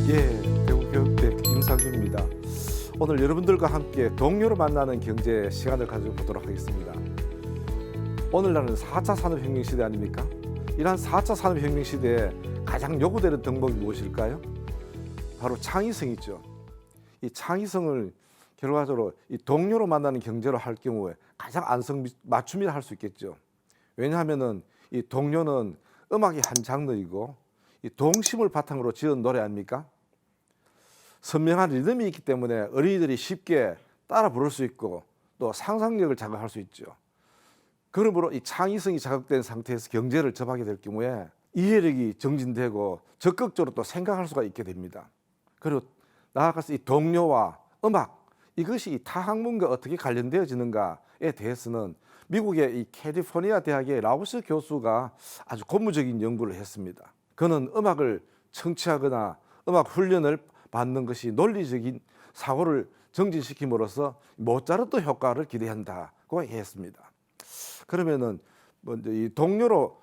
예, 대구교육대 임상규입니다. 오늘 여러분들과 함께 동료를 만나는 경제 시간을 가져보도록 하겠습니다. 오늘날은 4차 산업혁명 시대 아닙니까? 이러한 4차 산업혁명 시대에 가장 요구되는 덕목이 무엇일까요? 바로 창의성이죠. 이 창의성을 결과적으로 이 동료로 만나는 경제로 할 경우에 가장 안성맞춤이라 할 수 있겠죠. 왜냐하면은 이 동료는 음악이 한 장르이고 이 동심을 바탕으로 지은 노래 아닙니까? 선명한 리듬이 있기 때문에 어린이들이 쉽게 따라 부를 수 있고 또 상상력을 자극할 수 있죠. 그러므로 이 창의성이 자극된 상태에서 경제를 접하게 될 경우에 이해력이 정진되고 적극적으로 또 생각할 수가 있게 됩니다. 그리고 나아가서 이 동료와 음악, 이것이 이 타학문과 어떻게 관련되어지는가에 대해서는 미국의 이 캘리포니아 대학의 라우스 교수가 아주 고무적인 연구를 했습니다. 그는 음악을 청취하거나 음악 훈련을 받는 것이 논리적인 사고를 정진시킴으로써 모차르트 효과를 기대한다고 했습니다. 그러면은 먼저 이 동료로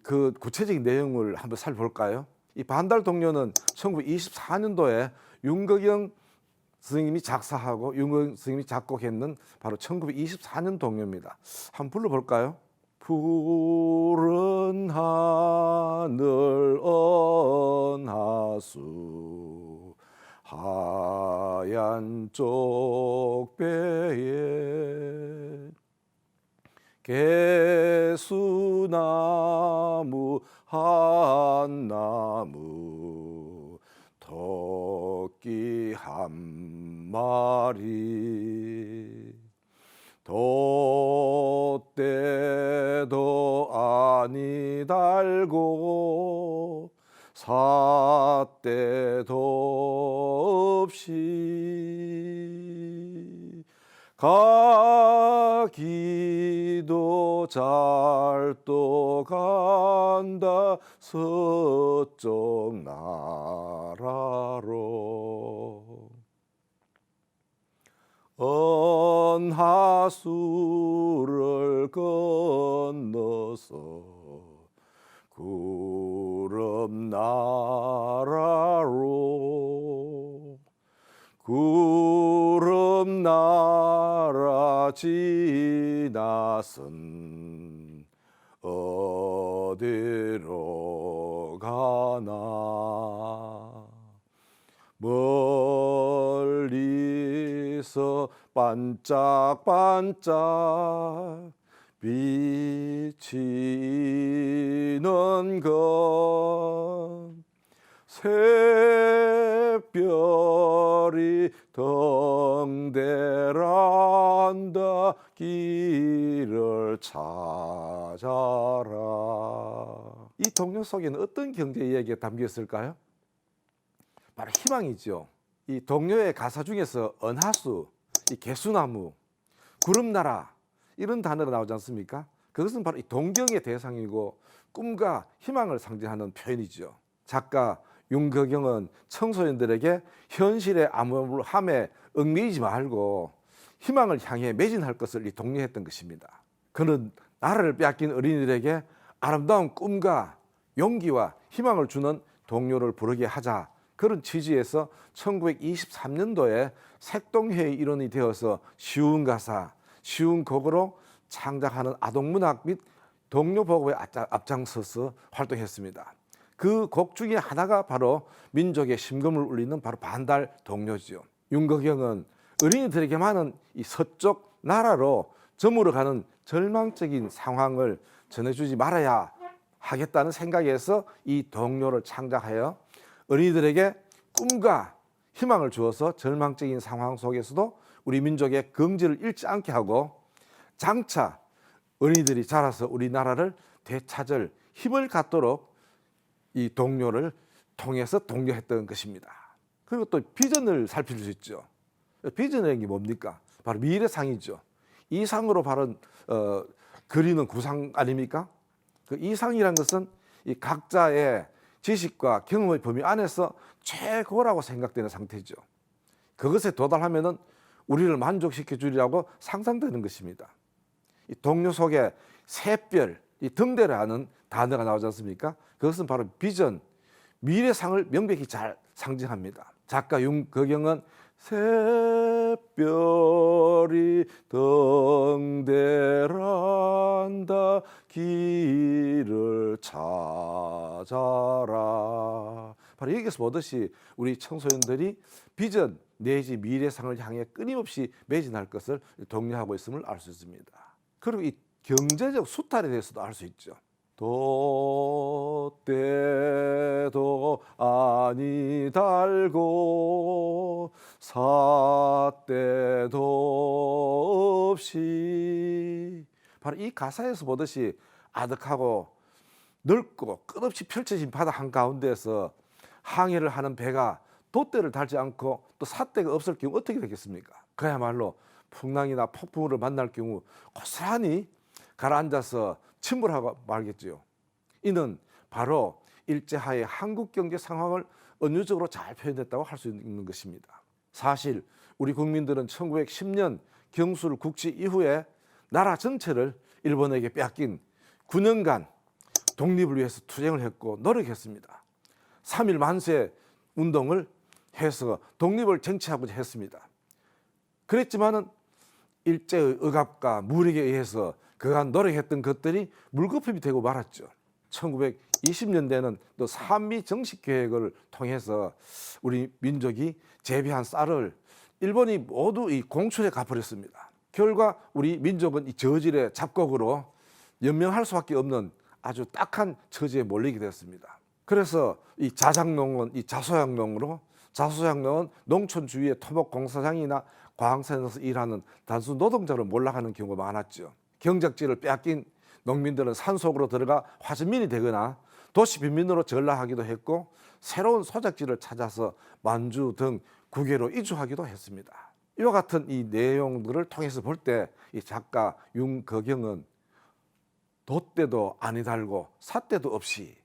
그 구체적인 내용을 한번 살펴볼까요? 이 반달 동료는 1924년도에 윤거경 선생님이 작사하고 윤거경 선생님이 작곡했는 바로 1924년 동요입니다. 한번 불러볼까요? 푸른 하늘 언하수 하얀 쪽배에 개수나무 한 나무 토끼 한 마리 돛대도 아니 달고 삿대도 없이 가기도 잘도 간다 서쪽 나라로 언하수를 건너서 구름 나라로 구름 나라 지나선 어디로 가나 멀리서 반짝반짝 비치는 건 새별이 덩대란다 길을 찾아라. 이 동요 속에는 어떤 경제 이야기가 담겨 있을까요? 바로 희망이죠. 이 동요의 가사 중에서 언하수, 이 개수나무, 구름나라 이런 단어가 나오지 않습니까? 그것은 바로 이 동경의 대상이고 꿈과 희망을 상징하는 표현이죠. 작가 윤거경은 청소년들에게 현실의 암울함에 얽매이지 말고 희망을 향해 매진할 것을 독려했던 것입니다. 그는 나라를 빼앗긴 어린이들에게 아름다운 꿈과 용기와 희망을 주는 동요를 부르게 하자, 그런 취지에서 1923년도에 색동회의 일원이 되어서 쉬운 가사, 쉬운 곡으로 창작하는 아동문학 및 동요 보급에 앞장서서 활동했습니다. 그 곡 중에 하나가 바로 민족의 심금을 울리는 바로 반달 동요죠. 윤거경은 어린이들에게만은 이 서쪽 나라로 저물어가는 절망적인 상황을 전해주지 말아야 하겠다는 생각에서 이 동요를 창작하여 어린이들에게 꿈과 희망을 주어서 절망적인 상황 속에서도 우리 민족의 긍지를 잃지 않게 하고 장차 어린이들이 자라서 우리나라를 되찾을 힘을 갖도록 이 동요를 통해서 독려했던 것입니다. 그리고 또 비전을 살필 수 있죠. 비전이라는 게 뭡니까? 바로 미래상이죠. 이 상으로 바로 그리는 구상 아닙니까? 그 이상이란 것은 이 각자의 지식과 경험의 범위 안에서 최고라고 생각되는 상태죠. 그것에 도달하면은 우리를 만족시켜 주리라고 상상되는 것입니다. 이 동요 속에 새별, 이 등대라는 단어가 나오지 않습니까? 그것은 바로 비전, 미래상을 명백히 잘 상징합니다. 작가 윤거경은 새별이 등대란다 길을 찾아라. 바로 여기서 보듯이 우리 청소년들이 비전 내지 미래상을 향해 끊임없이 매진할 것을 독려하고 있음을 알 수 있습니다. 그리고 이 경제적 수탈에 대해서도 알 수 있죠. 돛대도 아니 달고 삿대도 없이. 바로 이 가사에서 보듯이 아득하고 넓고 끝없이 펼쳐진 바다 한가운데에서 항해를 하는 배가 돛대를 달지 않고 또 삿대가 없을 경우 어떻게 되겠습니까? 그야말로 풍랑이나 폭풍우를 만날 경우 고스란히 가라앉아서 침몰하고 말겠지요. 이는 바로 일제하에 한국 경제 상황을 은유적으로 잘 표현했다고 할 수 있는 것입니다. 사실 우리 국민들은 1910년 경술 국치 이후에 나라 전체를 일본에게 빼앗긴 9년간 독립을 위해서 투쟁을 했고 노력했습니다. 3.1 만세 운동을 해서 독립을 쟁취하고자 했습니다. 그랬지만은 일제의 억압과 무력에 의해서 그간 노력했던 것들이 물거품이 되고 말았죠. 1920년대는 또 삼미 정식 계획을 통해서 우리 민족이 재배한 쌀을 일본이 모두 이 공출해 가버렸습니다. 결과 우리 민족은 이 저질의 잡곡으로 연명할 수밖에 없는 아주 딱한 처지에 몰리게 되었습니다. 그래서 이 자작농은 이 자소양농으로, 자소양농은 농촌 주위의 토목공사장이나 광산에서 일하는 단순 노동자로 몰락하는 경우가 많았죠. 경작지를 빼앗긴 농민들은 산속으로 들어가 화전민이 되거나 도시 빈민으로 전락하기도 했고 새로운 소작지를 찾아서 만주 등 국외로 이주하기도 했습니다. 이와 같은 이 내용들을 통해서 볼 때 이 작가 윤거경은 돛대도 아니 달고 삿대도 없이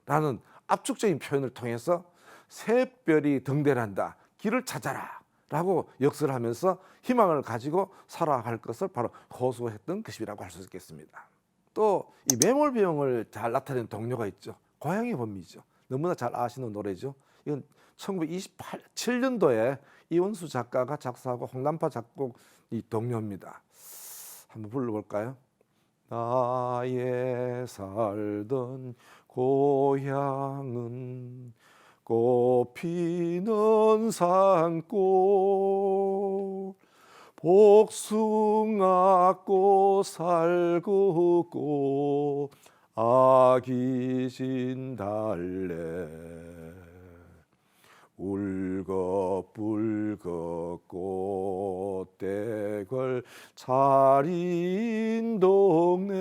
라는 압축적인 표현을 통해서 새별이 등대란다 길을 찾아라 라고 역설을 하면서 희망을 가지고 살아갈 것을 바로 호소했던 것이라고 할 수 있겠습니다. 또 이 매몰비용을 잘 나타낸 동료가 있죠. 고향의 범위죠. 너무나 잘 아시는 노래죠. 이건 1927년도에 이원수 작가가 작사하고 홍남파 작곡 이 동료입니다. 한번 불러볼까요? 나의 살던 고향은 꽃피는 산골 복숭아꽃 살구꽃 아기 진 달래 울긋불긋 꽃대걸 차린 동네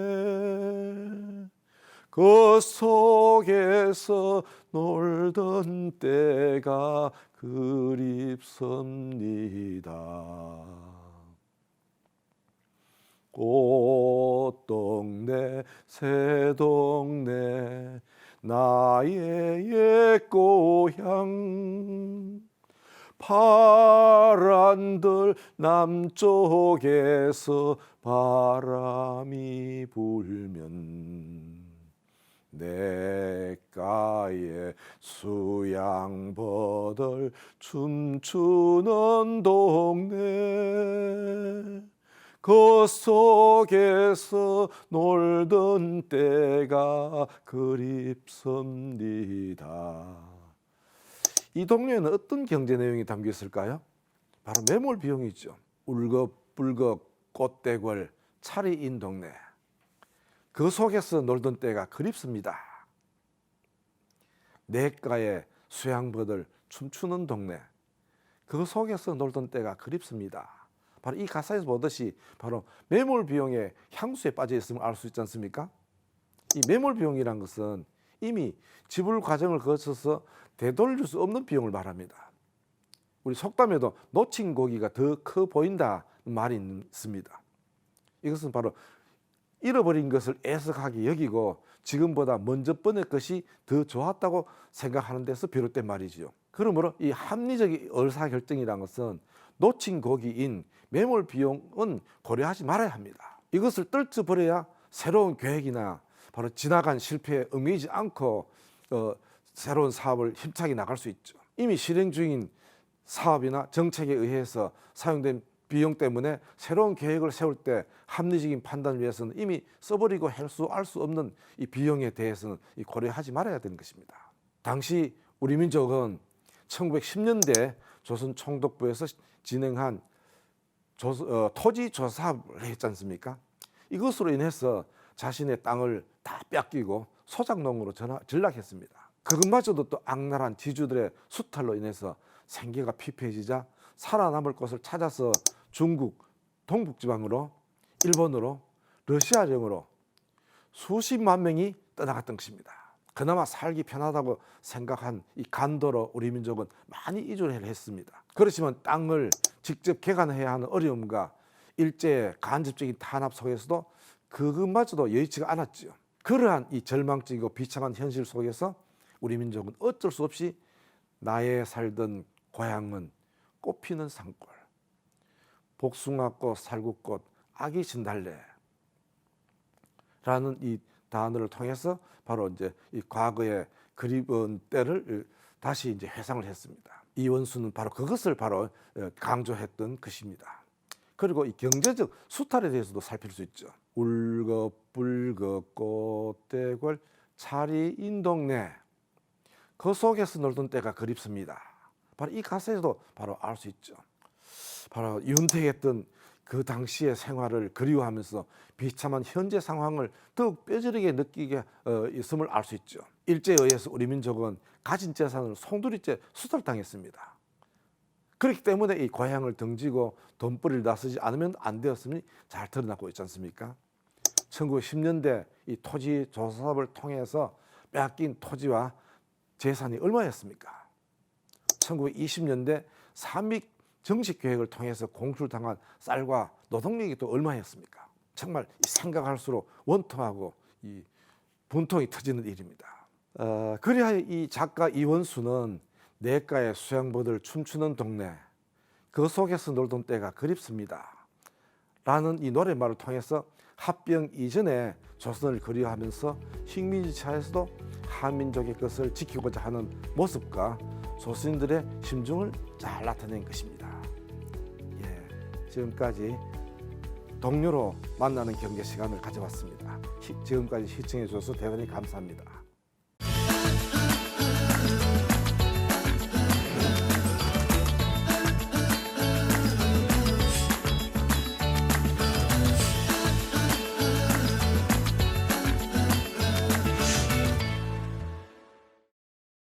그 속에서 놀던 때가 그립습니다. 꽃동네 새동네 나의 옛 고향 파란들 남쪽에서 바람이 불면 냇가에 수양버들 춤추는 동네 그 속에서 놀던 때가 그립습니다. 이 동네에는 어떤 경제 내용이 담겨 있을까요? 바로 매몰 비용이죠. 울긋불긋 꽃대궐 차리인 동네 그 속에서 놀던 때가 그립습니다. 냇가에 수양버들 춤추는 동네 그 속에서 놀던 때가 그립습니다. 바로 이 가사에서 보듯이 바로 매몰 비용의 향수에 빠져 있음을 알 수 있지 않습니까? 이 매몰 비용이란 것은 이미 지불 과정을 거쳐서 되돌릴 수 없는 비용을 말합니다. 우리 속담에도 놓친 고기가 더 커 보인다는 말이 있습니다. 이것은 바로 잃어버린 것을 애석하게 여기고 지금보다 먼저 번의 것이 더 좋았다고 생각하는 데서 비롯된 말이지요. 그러므로 이 합리적 의사결정이라는 것은 놓친 고기인 매몰 비용은 고려하지 말아야 합니다. 이것을 떨쳐버려야 새로운 계획이나 바로 지나간 실패에 얽매이지 않고 새로운 사업을 힘차게 나갈 수 있죠. 이미 실행 중인 사업이나 정책에 의해서 사용된 비용 때문에 새로운 계획을 세울 때 합리적인 판단을 위해서는 이미 써버리고 알 수 없는 이 비용에 대해서는 고려하지 말아야 되는 것입니다. 당시 우리 민족은 1910년대 조선 총독부에서 진행한 토지 조사를 했지 않습니까? 이것으로 인해서 자신의 땅을 다 뺏기고 소작농으로 전락했습니다. 그것마저도 또 악랄한 지주들의 수탈로 인해서 생계가 피폐해지자 살아남을 곳을 찾아서 중국 동북지방으로, 일본으로, 러시아령으로 수십만 명이 떠나갔던 것입니다. 그나마 살기 편하다고 생각한 이 간도로 우리 민족은 많이 이주를 했습니다. 그렇지만 땅을 직접 개간해야 하는 어려움과 일제의 간접적인 탄압 속에서도 그것마저도 여의치가 않았지요. 그러한 이 절망적이고 비참한 현실 속에서 우리 민족은 어쩔 수 없이 나의 살던 고향은 꽃피는 산골, 복숭아꽃, 살구꽃, 아기 진달래라는 이 단어를 통해서 바로 이제 이 과거의 그리운 때를 다시 이제 회상을 했습니다. 이원수는 바로 그것을 바로 강조했던 것입니다. 그리고 이 경제적 수탈에 대해서도 살필 수 있죠. 울긋불긋 꽃대골 차리 인동네 그 속에서 놀던 때가 그립습니다. 바로 이 가사에서도 바로 알 수 있죠. 바로 윤택했던 그 당시의 생활을 그리워하면서 비참한 현재 상황을 더욱 뼈저리게 느끼게 있음을 알 수 있죠. 일제에 의해서 우리 민족은 가진 재산을 송두리째 수탈당했습니다. 그렇기 때문에 이 고향을 등지고 돈벌이를 나서지 않으면 안 되었음이 잘 드러나고 있지 않습니까? 1910년대 이 토지 조사업을 통해서 빼앗긴 토지와 재산이 얼마였습니까? 1920년대 삼익 정식 계획을 통해서 공출당한 쌀과 노동력이 또 얼마였습니까? 정말 생각할수록 원통하고 이 분통이 터지는 일입니다. 그리하여 이 작가 이원수는 내가의 수양버들 춤추는 동네 그 속에서 놀던 때가 그립습니다 라는 이 노랫말을 통해서 합병 이전에 조선을 그리워하면서 식민지차에서도 한민족의 것을 지키고자 하는 모습과 조선인들의 심정을 잘 나타낸 것입니다. 지금까지 동료로 만나는 경제 시간을 가져봤습니다. 지금까지 시청해 주셔서 대단히 감사합니다.